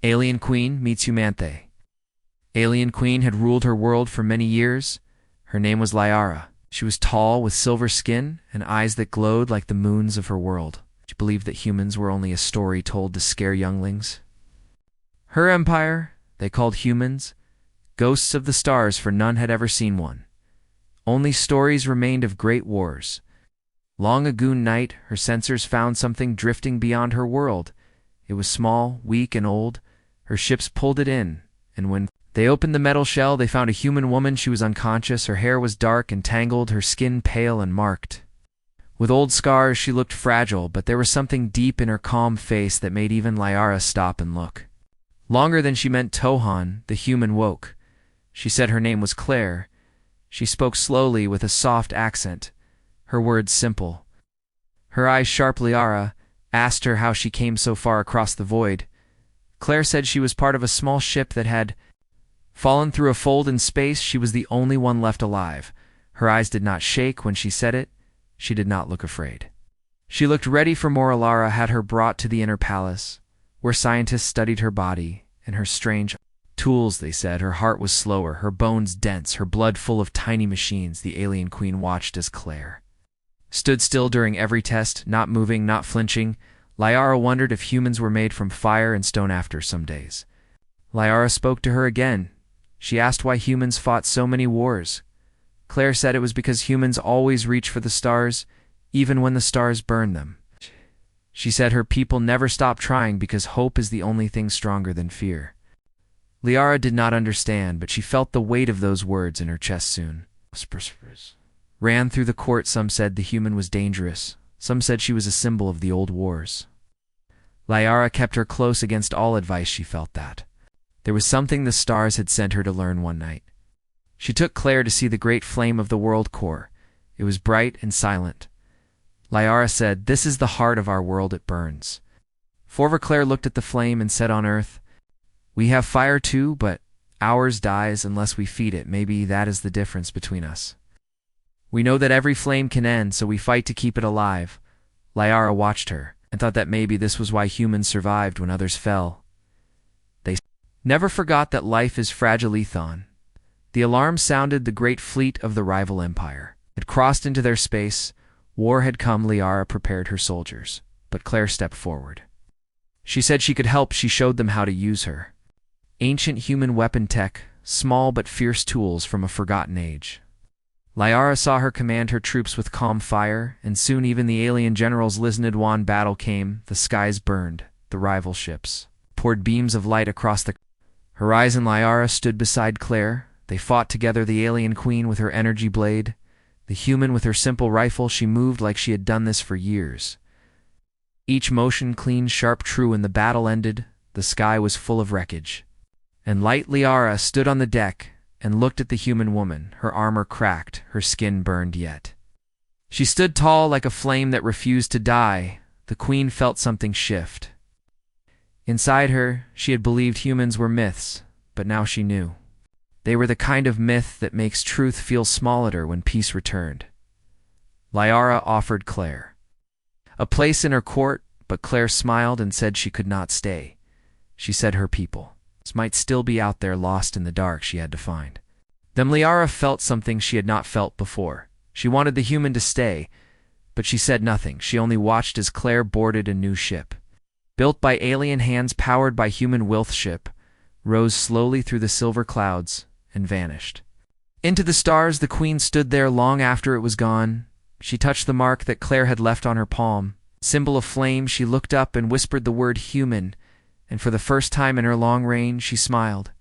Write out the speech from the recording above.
Alien Queen meets Humanthe. Alien Queen had ruled her world for many years. Her name was Liara. She was tall, with silver skin and eyes that glowed like the moons of her world. She believed that humans were only a story told to scare younglings. Her empire, they called humans, ghosts of the stars, for none had ever seen one. Only stories remained of great wars. Long ago night, her sensors found something drifting beyond her world. It was small, weak, and old. Her ships pulled it in, and when they opened the metal shell, they found a human woman. She was unconscious. Her hair was dark and tangled, her skin pale and marked. With old scars, she looked fragile, but there was something deep in her calm face that made even Liara stop and look. Longer than she meant, Tohan, the human, woke. She said her name was Claire. She spoke slowly with a soft accent, her words simple. Her eyes sharp. Liara asked her how she came so far across the void. Claire said she was part of a small ship that had fallen through a fold in space. She was the only one left alive. Her eyes did not shake when she said it. She did not look afraid. She looked ready for more. Liara had her brought to the inner palace, where scientists studied her body and her strange tools, they said. Her heart was slower, her bones dense, her blood full of tiny machines. The alien queen watched as Claire stood still during every test, not moving, not flinching. Liara wondered if humans were made from fire and stone. After some days, Liara spoke to her again. She asked why humans fought so many wars. Claire said it was because humans always reach for the stars, even when the stars burn them. She said her people never stop trying because hope is the only thing stronger than fear. Liara did not understand, but she felt the weight of those words in her chest soon. Whispers ran through the court. Some said the human was dangerous. Some said she was a symbol of the old wars. Liara kept her close against all advice. She felt that there was something the stars had sent her to learn one night. She took Claire to see the great flame of the world core. It was bright and silent. Liara said, "This is the heart of our world. It burns." Forver Claire looked at the flame and said, "On Earth, we have fire too, but ours dies unless we feed it. Maybe that is the difference between us. We know that every flame can end, so we fight to keep it alive." Liara watched her and thought that maybe this was why humans survived when others fell. They never forgot that life is fragile. Ethon. The alarm sounded. The great fleet of the rival empire had crossed into their space. War had come. Liara prepared her soldiers, but Claire stepped forward. She said she could help. She showed them how to use her ancient human weapon tech, small but fierce tools from a forgotten age. Liara saw her command her troops with calm fire, and soon even the alien generals listened. When battle came, the skies burned. The rival ships poured beams of light across the horizon. Liara stood beside Claire. They fought together, the alien queen with her energy blade, the human with her simple rifle. She moved like she had done this for years. Each motion clean, sharp, true. When the battle ended, the sky was full of wreckage. And light. Liara stood on the deck and looked at the human woman. Her armor cracked, her skin burned yet. She stood tall like a flame that refused to die. The queen felt something shift. Inside her, she had believed humans were myths, but now she knew. They were the kind of myth that makes truth feel smaller when peace returned. Liara offered Claire a place in her court, but Claire smiled and said she could not stay. She said her people might still be out there, lost in the dark. She had to find them. Liara felt something she had not felt before. She wanted the human to stay, but she said nothing. She only watched as Claire boarded a new ship. Built by alien hands, powered by human will, ship rose slowly through the silver clouds and vanished into the stars. The queen stood there long after it was gone. She touched the mark that Claire had left on her palm, symbol of flame. She looked up and whispered the word human, and for the first time in her long reign, she smiled.